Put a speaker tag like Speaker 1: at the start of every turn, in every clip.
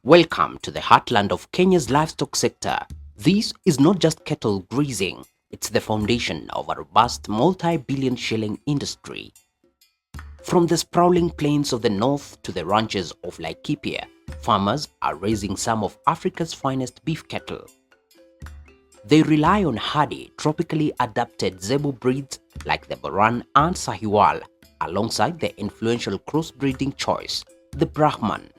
Speaker 1: Welcome to the heartland of Kenya's livestock sector. This is not just cattle grazing, it's the foundation of a robust multi-billion-shilling industry. From the sprawling plains of the north to the ranches of Laikipia, farmers are raising some of Africa's finest beef cattle. They rely on hardy, tropically adapted Zebu breeds like the Boran and Sahiwal, alongside the influential crossbreeding choice, the Brahman.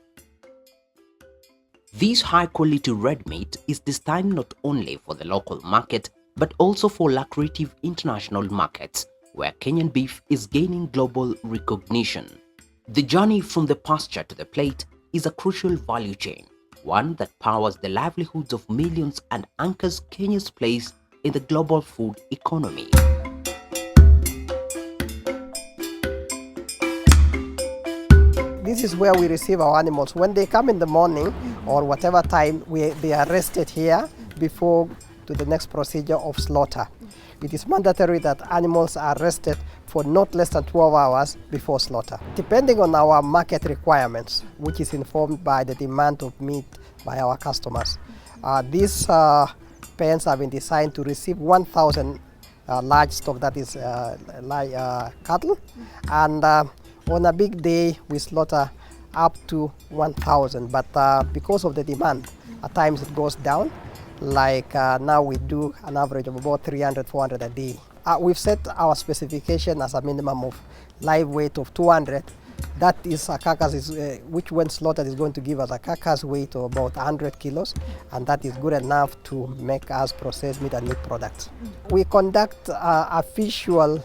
Speaker 1: This high-quality red meat is destined not only for the local market, but also for lucrative international markets, where Kenyan beef is gaining global recognition. The journey from the pasture to the plate is a crucial value chain, one that powers the livelihoods of millions and anchors Kenya's place in the global food economy.
Speaker 2: This is where we receive our animals. When they come in the morning or whatever time, they are rested here before to the next procedure of slaughter. It is mandatory that animals are rested for not less than 12 hours before slaughter. Depending on our market requirements, which is informed by the demand of meat by our customers, these pens have been designed to receive 1,000 large stock, that is cattle, and on a big day, we slaughter up to 1,000, but because of the demand, at times it goes down. Like now we do an average of about 300, 400 a day. We've set our specification as a minimum of live weight of 200. That is a carcass, which when slaughtered is going to give us a carcass weight of about 100 kilos, and that is good enough to make us process meat and meat products. We conduct a visual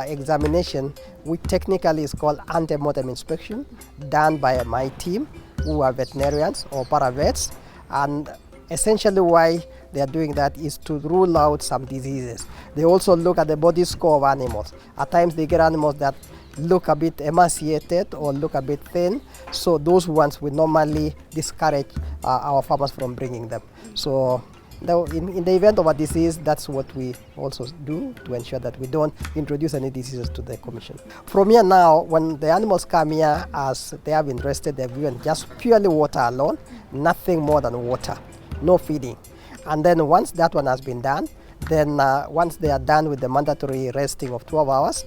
Speaker 2: examination, which technically is called ante-mortem inspection, done by my team, who are veterinarians or paravets. And essentially why they are doing that is to rule out some diseases. They also look at the body score of animals. At times they get animals that look a bit emaciated or look a bit thin, so those ones we normally discourage our farmers from bringing them. So in the event of a disease, that's what we also do to ensure that we don't introduce any diseases to the commission. From here now, when the animals come here, as they have been rested, they're given just purely water alone, nothing more than water, no feeding. And then once that one has been done, then once they are done with the mandatory resting of 12 hours,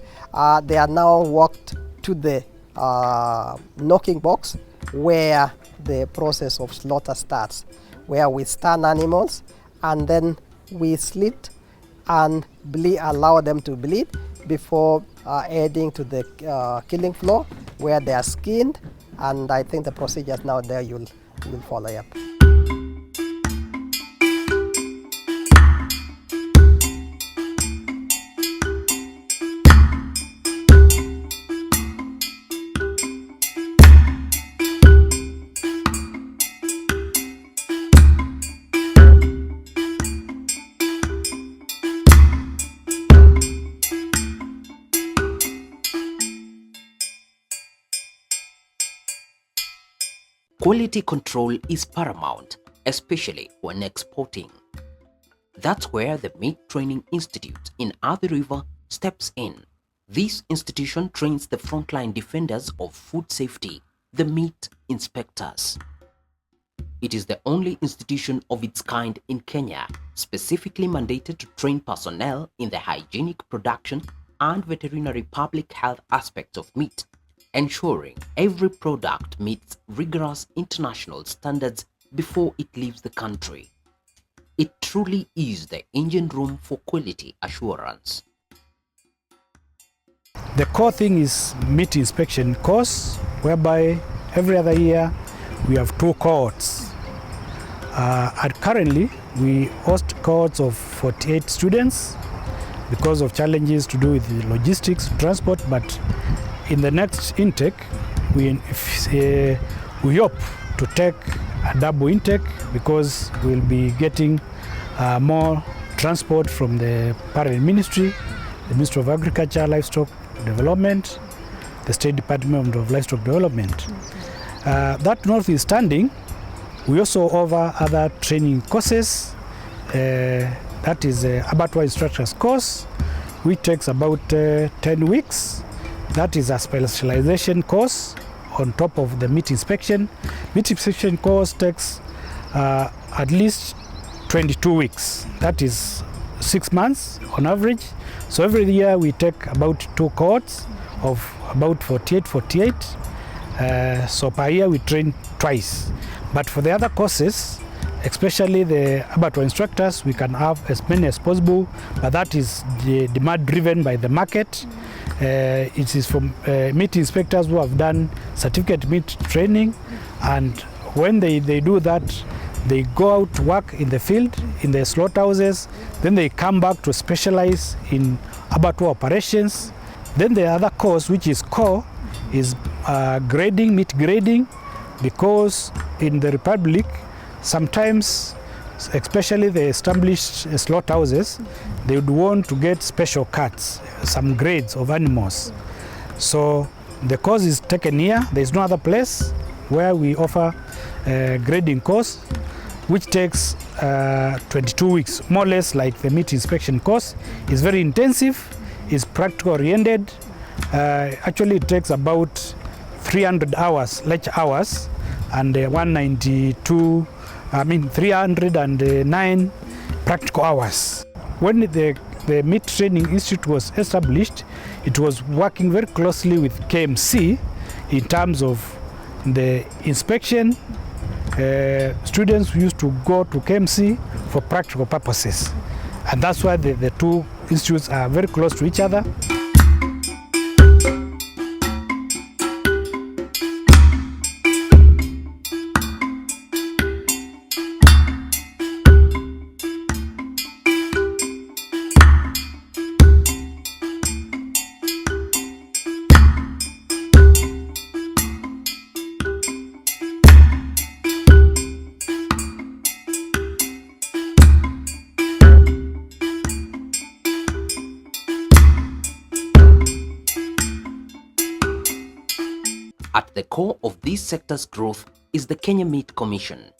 Speaker 2: they are now walked to the knocking box where the process of slaughter starts, where we stun animals, and then we slit and allow them to bleed before heading to the killing floor where they are skinned, and I think the procedures now there you'll follow up.
Speaker 1: Quality control is paramount, especially when exporting. That's where the Meat Training Institute in Athi River steps in. This institution trains the frontline defenders of food safety, the meat inspectors. It is the only institution of its kind in Kenya, specifically mandated to train personnel in the hygienic production and veterinary public health aspects of meat, ensuring every product meets rigorous international standards before it leaves the country. It truly is the engine room for quality assurance.
Speaker 3: The core thing is meat inspection course, whereby every other year we have 2 cohorts. And currently we host cohorts of 48 students because of challenges to do with the logistics, transport, but in the next intake, we hope to take a double intake because we'll be getting more transport from the parent ministry, the Ministry of Agriculture, Livestock Development, the State Department of Livestock Development. That notwithstanding, we also offer other training courses. That is abattoir instructors course, which takes about 10 weeks. That is a specialization course on top of the meat inspection. Meat inspection course takes at least 22 weeks. That is 6 months on average. So every year we take about 2 cohorts of about 48. So per year we train twice. But for the other courses, especially the abattoir instructors, we can have as many as possible, but that is the demand driven by the market. It is from meat inspectors who have done certificate meat training, and when they do that, they go out to work in the field, in the slaughterhouses, then they come back to specialize in abattoir operations. Then the other course, which is core, is grading, meat grading, because in the Republic, sometimes, especially the established slaughterhouses, they would want to get special cuts, some grades of animals. So the course is taken here. There is no other place where we offer a grading course, which takes 22 weeks, more or less like the meat inspection course. It's very intensive, it's practical oriented. Actually, it takes about 300 hours, lecture hours, and 309 practical hours. When the Meat Training Institute was established, it was working very closely with KMC in terms of the inspection. Students used to go to KMC for practical purposes, and that's why the two institutes are very close to each other.
Speaker 1: At the core of this sector's growth is the Kenya Meat Commission.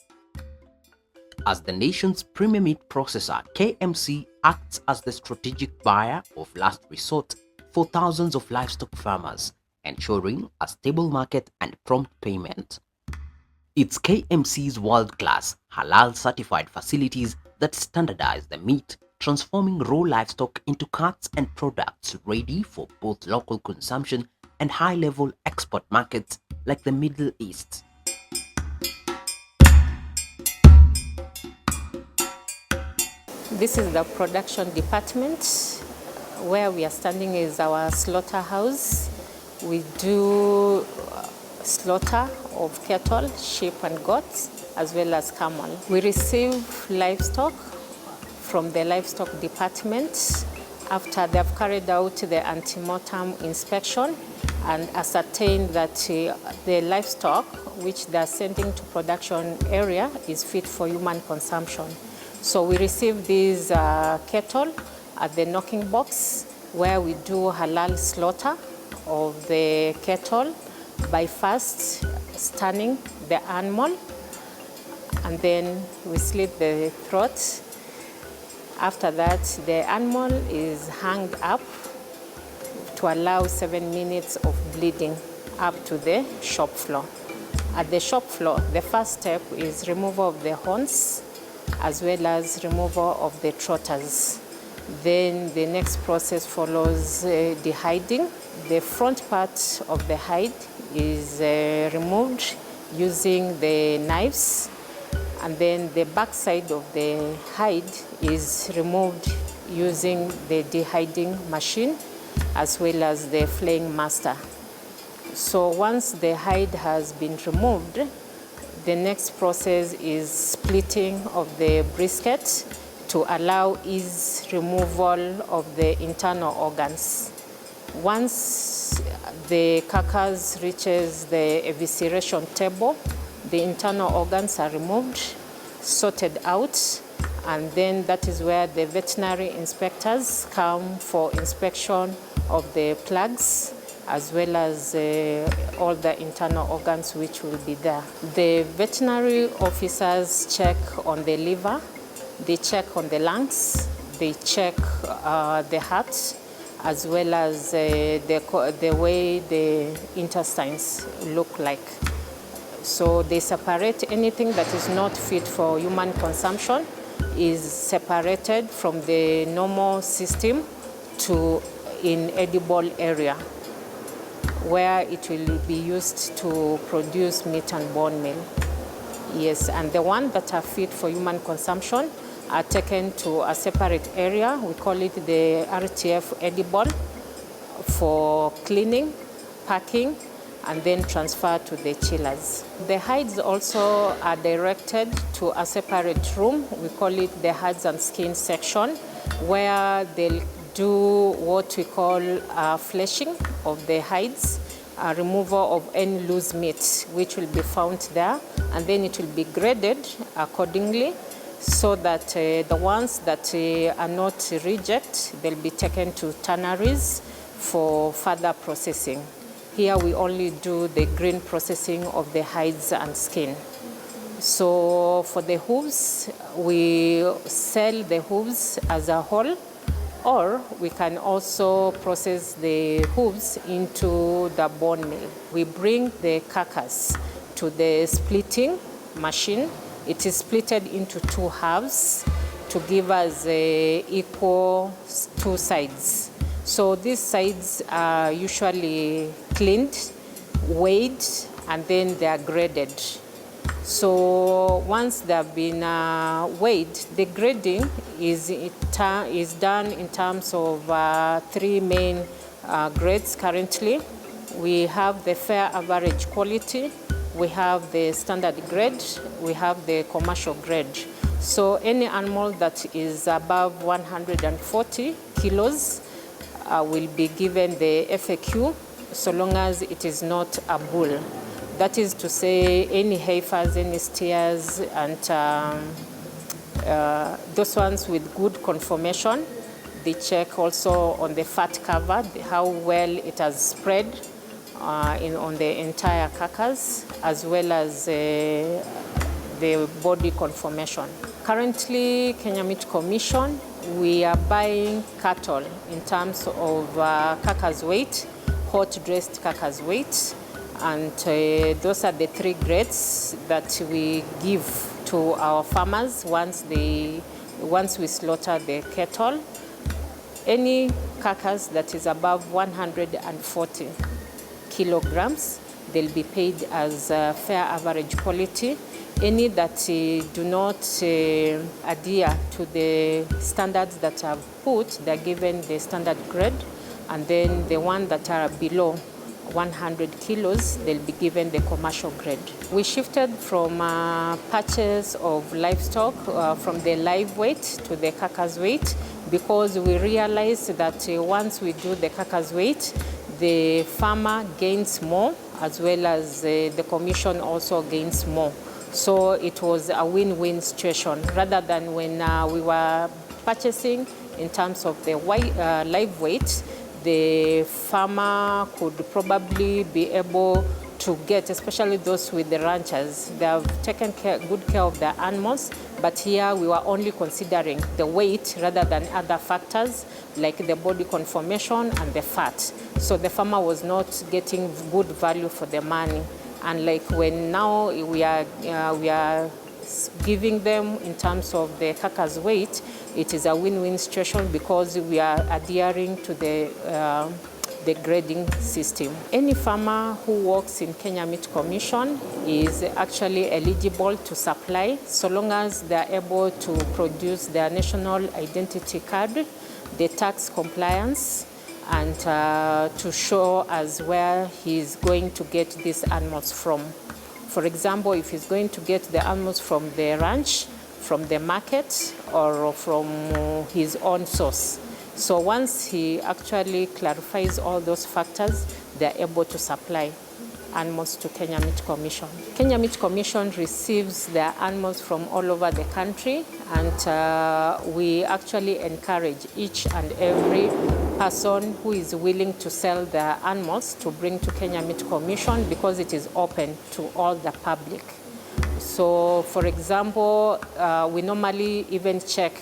Speaker 1: As the nation's premier meat processor, KMC acts as the strategic buyer of last resort for thousands of livestock farmers, ensuring a stable market and prompt payment. It's KMC's world-class, halal-certified facilities that standardize the meat, transforming raw livestock into cuts and products ready for both local consumption and high-level export markets like the Middle East.
Speaker 4: This is the production department. Where we are standing is our slaughterhouse. We do slaughter of cattle, sheep and goats, as well as camel. We receive livestock from the livestock department after they've carried out the antemortem inspection and ascertained that the livestock which they're sending to production area is fit for human consumption. So we receive these cattle at the knocking box, where we do halal slaughter of the cattle by first stunning the animal, and then we slit the throat. After that, the animal is hung up to allow 7 minutes of bleeding up to the shop floor. At the shop floor, the first step is removal of the horns as well as removal of the trotters. Then the next process follows dehiding. The front part of the hide is removed using the knives, and then the back side of the hide is removed using the dehiding machine as well as the flaying master. So once the hide has been removed, the next process is splitting of the brisket to allow ease removal of the internal organs. Once the carcass reaches the evisceration table, the internal organs are removed, sorted out, and then that is where the veterinary inspectors come for inspection of the plugs as well as all the internal organs which will be there. The veterinary officers check on the liver, they check on the lungs, they check the heart, as well as the way the intestines look like. So they separate anything that is not fit for human consumption is separated from the normal system to inedible area where it will be used to produce meat and bone meal. Yes, and the ones that are fit for human consumption are taken to a separate area. We call it the RTF edible for cleaning, packing, and then transferred to the chillers. The hides also are directed to a separate room. We call it the hides and skin section, where they'll do what we call fleshing of the hides, a removal of any loose meat which will be found there, and then it will be graded accordingly so that the ones that are not reject, they'll be taken to tanneries for further processing. Here we only do the green processing of the hides and skin. So for the hooves, we sell the hooves as a whole, or we can also process the hooves into the bone meal. We bring the carcass to the splitting machine. It is splitted into two halves to give us equal two sides. So these sides are usually cleaned, weighed, and then they are graded. So once they have been weighed, the grading is done in terms of three main grades currently. We have the fair average quality, we have the standard grade, we have the commercial grade. So any animal that is above 140 kilos will be given the FAQ so long as it is not a bull. That is to say, any heifers, any steers, and those ones with good conformation. They check also on the fat cover, how well it has spread on the entire carcass, as well as the body conformation. Currently, Kenya Meat Commission, we are buying cattle in terms of carcass weight, hot dressed carcass weight, and those are the three grades that we give to our farmers once we slaughter the cattle. Any carcass that is above 140 kilograms, they'll be paid as fair average quality. Any that do not adhere to the standards that are put, they're given the standard grade, and then the one that are below 100 kilos, they'll be given the commercial grade. We shifted from purchase of livestock from the live weight to the carcass weight because we realized that once we do the carcass weight, the farmer gains more as well as the commission also gains more. So it was a win-win situation rather than when we were purchasing in terms of the live weight. The farmer could probably be able to get, especially those with the ranchers, they have taken good care of their animals, but here we were only considering the weight rather than other factors like the body conformation and the fat. So the farmer was not getting good value for the money. And like when now we are giving them in terms of the carcass weight, it is a win-win situation because we are adhering to the grading system. Any farmer who works in Kenya Meat Commission is actually eligible to supply so long as they are able to produce their national identity card, the tax compliance, and to show us where he's going to get these animals from. For example, if he's going to get the animals from the ranch, from the market, or from his own source. So once he actually clarifies all those factors, they're able to supply animals to Kenya Meat Commission. Kenya Meat Commission receives their animals from all over the country, and we actually encourage each and every person who is willing to sell their animals to bring to Kenya Meat Commission because it is open to all the public. So, for example, we normally even check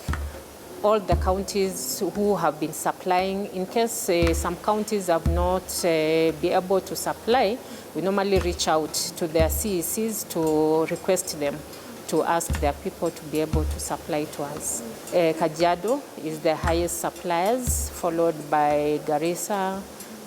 Speaker 4: all the counties who have been supplying. In case some counties have not been able to supply, we normally reach out to their CECs to request them to ask their people to be able to supply to us. Kajiado is the highest suppliers, followed by Garissa,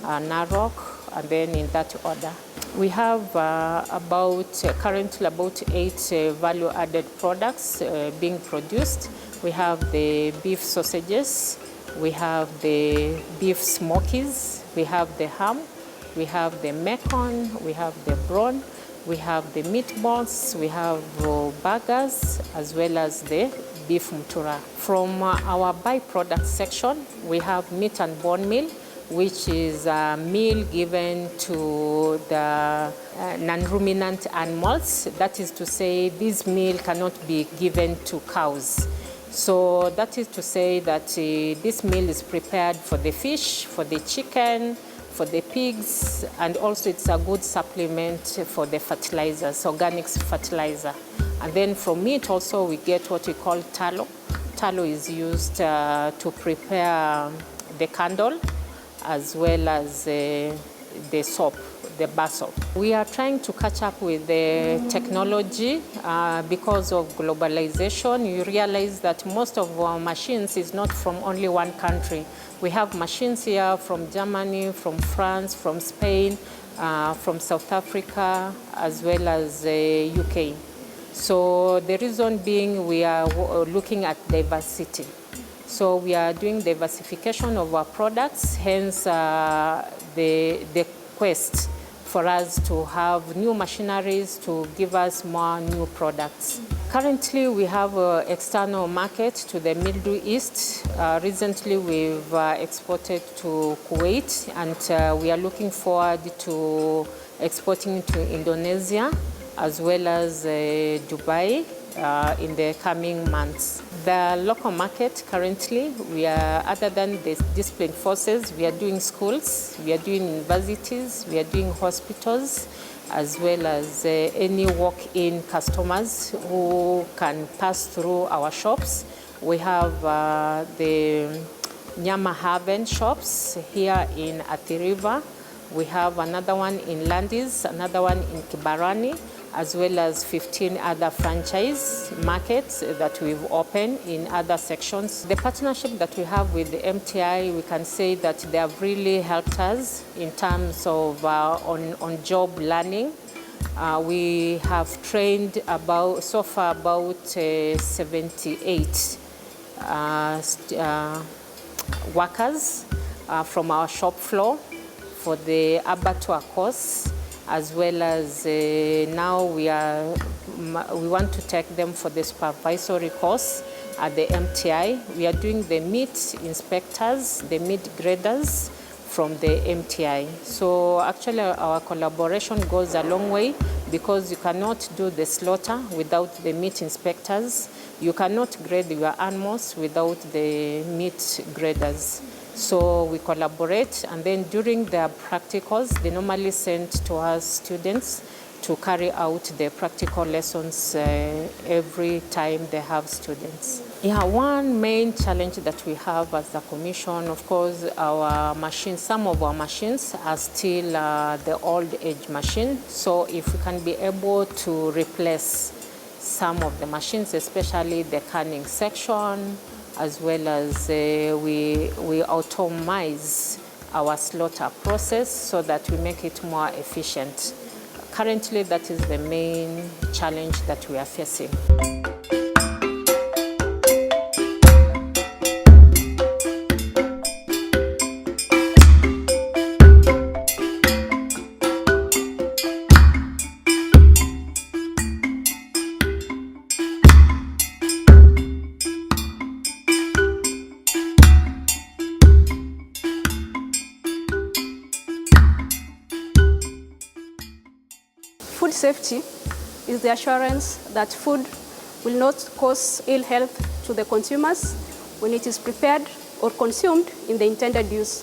Speaker 4: Narok, and then in that order. We have currently about 8 value-added products being produced. We have the beef sausages, we have the beef smokies, we have the ham, we have the mekon, we have the brawn, we have the meatballs, we have burgers, as well as the beef mutura. From our byproduct section, we have meat and bone meal, which is a meal given to the non-ruminant animals. That is to say, this meal cannot be given to cows. So that is to say that this meal is prepared for the fish, for the chicken, for the pigs, and also it's a good supplement for the fertilizers, organic fertilizer. And then from meat also we get what we call tallow. Tallow is used to prepare the candle, as well as the soap, the bar soap. We are trying to catch up with the technology because of globalization. You realize that most of our machines is not from only one country. We have machines here from Germany, from France, from Spain, from South Africa, as well as UK. So the reason being we are looking at diversity. So we are doing diversification of our products, hence the quest for us to have new machineries to give us more new products. Currently, we have an external market to the Middle East. Recently, we've exported to Kuwait, and we are looking forward to exporting to Indonesia, as well as Dubai in the coming months. The local market currently, we are, other than the disciplined forces, we are doing schools, we are doing universities, we are doing hospitals, as well as any walk-in customers who can pass through our shops. We have the Nyama Haven shops here in Athi River. We have another one in Landis, another one in Kibarani, as well as 15 other franchise markets that we've opened in other sections. The partnership that we have with the MTI, we can say that they have really helped us in terms of on-job learning. We have trained so far about 78 workers from our shop floor for the abattoir course, as well as now we want to take them for the supervisory course at the MTI. We are doing the meat inspectors, the meat graders from the MTI. So actually our collaboration goes a long way, because you cannot do the slaughter without the meat inspectors. You cannot grade your animals without the meat graders. So we collaborate, and then during their practicals, they normally send to us students to carry out the practical lessons every time they have students. Yeah, one main challenge that we have as the Commission, of course, our machines, some of our machines are still the old age machine. So if we can be able to replace some of the machines, especially the canning section, as well as we automate our slaughter process so that we make it more efficient. Currently, that is the main challenge that we are facing.
Speaker 5: Food safety is the assurance that food will not cause ill health to the consumers when it is prepared or consumed in the intended use.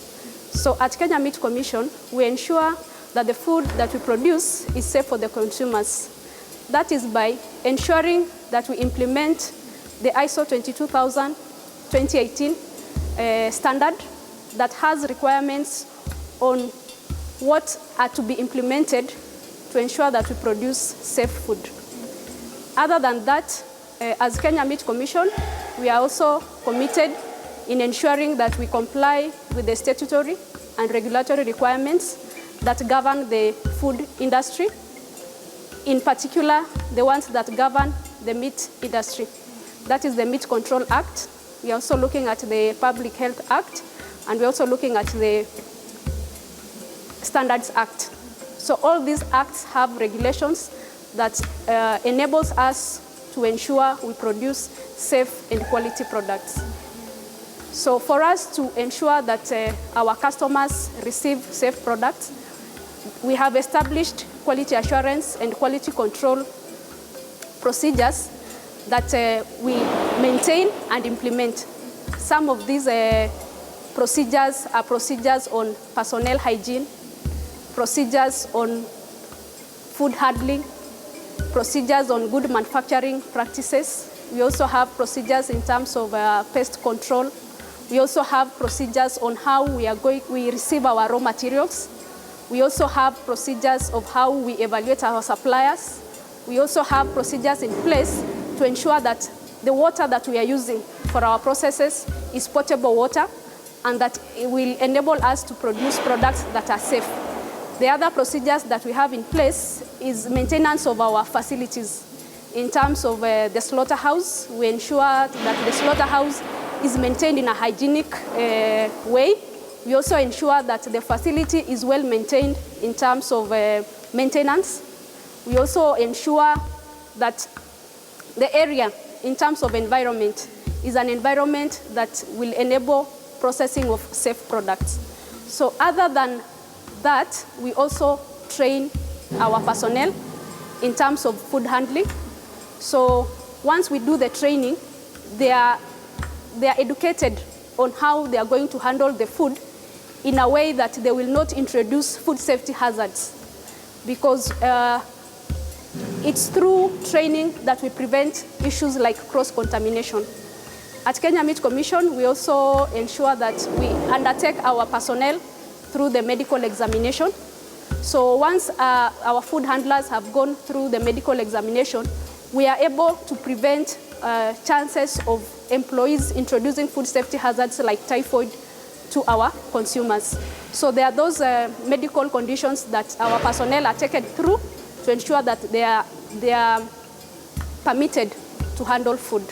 Speaker 5: So at Kenya Meat Commission, we ensure that the food that we produce is safe for the consumers. That is by ensuring that we implement the ISO 22000 2018 standard that has requirements on what are to be implemented to ensure that we produce safe food. Other than that, as Kenya Meat Commission, we are also committed in ensuring that we comply with the statutory and regulatory requirements that govern the food industry, in particular the ones that govern the meat industry. That is the Meat Control Act. We are also looking at the Public Health Act, and we're also looking at the Standards Act. So all these acts have regulations that enables us to ensure we produce safe and quality products. So for us to ensure that our customers receive safe products, we have established quality assurance and quality control procedures that we maintain and implement. Some of these procedures are procedures on personnel hygiene, procedures on food handling, procedures on good manufacturing practices. We also have procedures in terms of pest control. We also have procedures on how we receive our raw materials. We also have procedures of how we evaluate our suppliers. We also have procedures in place to ensure that the water that we are using for our processes is potable water and that it will enable us to produce products that are safe. The other procedures that we have in place is maintenance of our facilities. In terms of the slaughterhouse, we ensure that the slaughterhouse is maintained in a hygienic way. We also ensure that the facility is well maintained in terms of maintenance. We also ensure that the area in terms of environment is an environment that will enable processing of safe products. So other than that, we also train our personnel in terms of food handling. So once we do the training, they are educated on how they are going to handle the food in a way that they will not introduce food safety hazards, because it's through training that we prevent issues like cross-contamination. At Kenya Meat Commission, we also ensure that we undertake our personnel through the medical examination. So once our food handlers have gone through the medical examination, we are able to prevent chances of employees introducing food safety hazards like typhoid to our consumers. So there are those medical conditions that our personnel are taken through to ensure that they are permitted to handle food.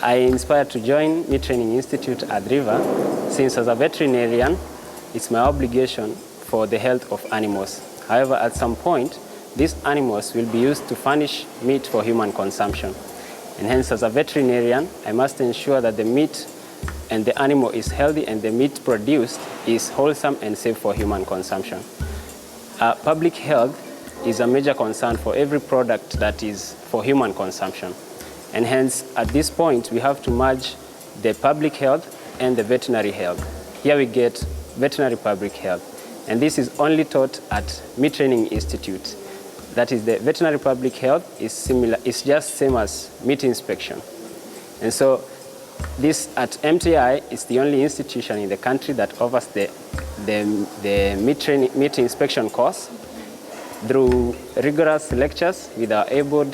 Speaker 6: I inspired to join Meat Training Institute at River since as a veterinarian, it's my obligation for the health of animals. However, at some point, these animals will be used to furnish meat for human consumption. And hence, as a veterinarian, I must ensure that the meat and the animal is healthy and the meat produced is wholesome and safe for human consumption. Public health is a major concern for every product that is for human consumption. And hence, at this point, we have to merge the public health and the veterinary health. Here we get veterinary public health. And this is only taught at Meat Training Institute. That is, the veterinary public health is similar, it's just same as meat inspection. And so this at MTI is the only institution in the country that offers the meat inspection course through rigorous lectures with our able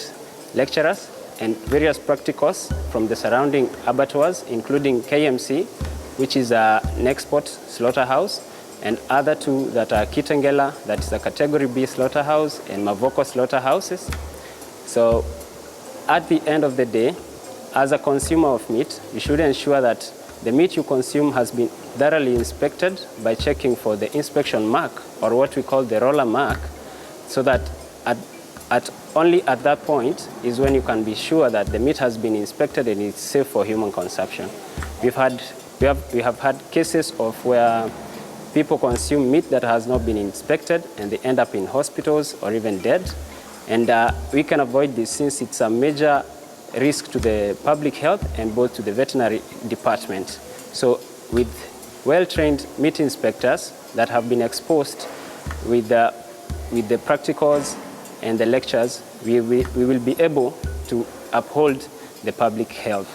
Speaker 6: lecturers and various practicals from the surrounding abattoirs, including KMC, which is an export slaughterhouse, and other two that are Kitengela, that is a Category B slaughterhouse, and Mavoko slaughterhouses. So at the end of the day, as a consumer of meat, you should ensure that the meat you consume has been thoroughly inspected by checking for the inspection mark, or what we call the roller mark, so that only at that point is when you can be sure that the meat has been inspected and it's safe for human consumption. We have had cases of where people consume meat that has not been inspected and they end up in hospitals or even dead. And we can avoid this since it's a major risk to the public health and both to the veterinary department. So with well-trained meat inspectors that have been exposed with the practicals and the lectures, we will be able to uphold the public health.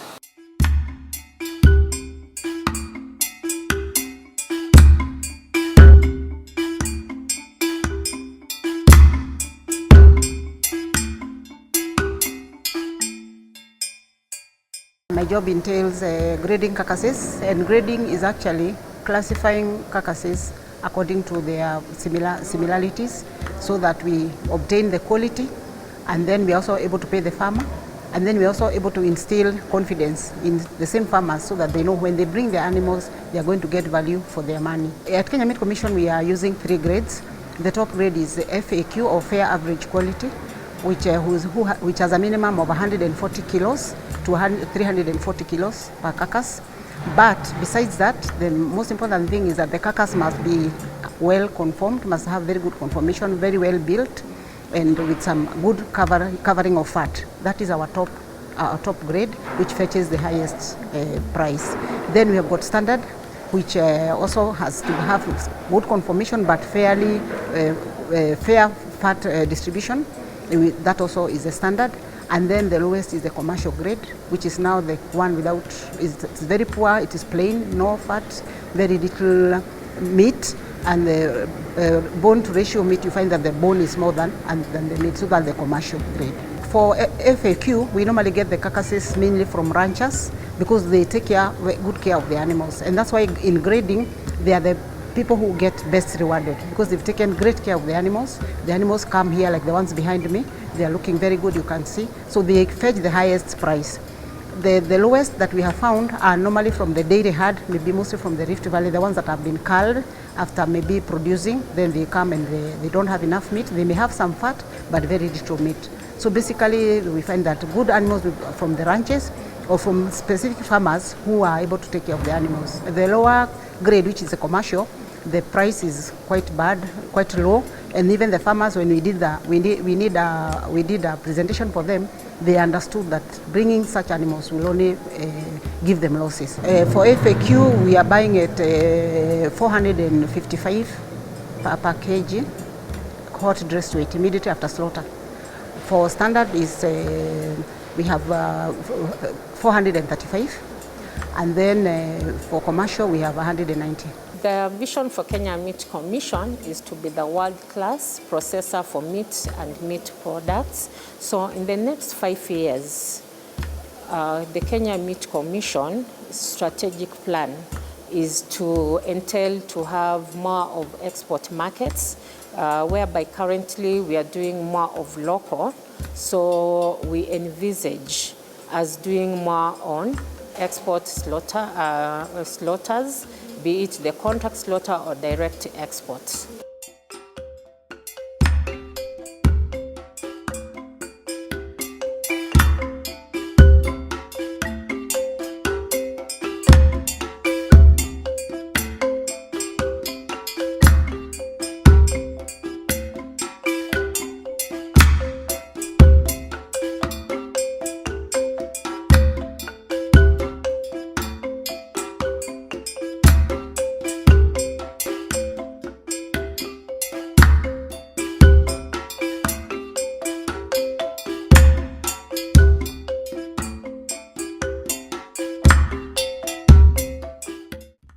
Speaker 7: My job entails grading carcasses, and grading is actually classifying carcasses according to their similarities so that we obtain the quality, and then we are also able to pay the farmer, and then we are also able to instill confidence in the same farmers so that they know when they bring their animals, they are going to get value for their money. At Kenya Meat Commission, we are using 3 grades. The top grade is the FAQ, or Fair Average Quality, which has a minimum of 140 kilos to 340 kilos per carcass. But besides that, the most important thing is that the carcass must be well conformed, must have very good conformation, very well built, and with some good covering of fat. That is our top grade, which fetches the highest price. Then we have got standard, which also has to have good conformation but fairly fair fat distribution. That also is a standard. And then the lowest is the commercial grade, which is now the one without, it's very poor, it is plain, no fat, very little meat, and the bone to ratio meat, you find that the bone is more than the meat, so that's the commercial grade. For FAQ, we normally get the carcasses mainly from ranchers because they take good care of the animals. And that's why in grading, they are the people who get best rewarded because they've taken great care of the animals. The animals come here like the ones behind me. They are looking very good, you can see. So they fetch the highest price. The lowest that we have found are normally from the dairy herd, maybe mostly from the Rift Valley, the ones that have been culled after maybe producing. Then they come and they don't have enough meat. They may have some fat, but very little meat. So basically, we find that good animals from the ranches or from specific farmers who are able to take care of the animals. The lower grade, which is a commercial, the price is quite bad, quite low, and even the farmers, when we did a presentation for them, they understood that bringing such animals will only give them losses. For FAQ, we are buying at 455 per kg, hot dressed weight, immediately after slaughter. For standard is we have 435, and then for commercial we have 190.
Speaker 4: The vision for Kenya Meat Commission is to be the world-class processor for meat and meat products. So in the next 5 years, the Kenya Meat Commission strategic plan is to entail to have more of export markets, whereby currently we are doing more of local. So we envisage as doing more on export slaughters, be it the contract slaughter or direct exports.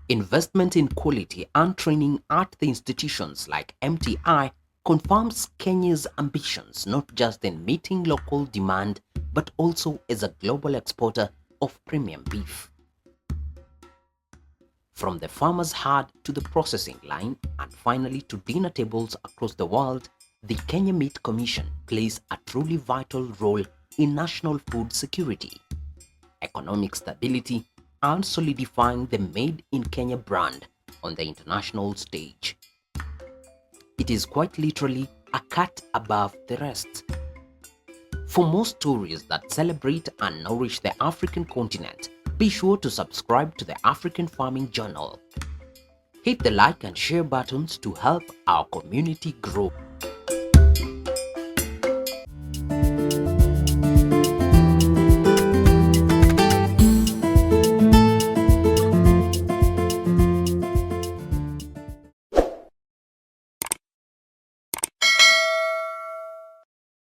Speaker 1: Investment in quality and training at the institutions like MTI confirms Kenya's ambitions not just in meeting local demand but also as a global exporter of premium beef. From the farmer's herd to the processing line and finally to dinner tables across the world, the Kenya Meat Commission plays a truly vital role in national food security, economic stability, and solidifying the Made in Kenya brand on the international stage. It is quite literally a cut above the rest. For more stories that celebrate and nourish the African continent, be sure to subscribe to the African Farming Journal. Hit the like and share buttons to help our community grow.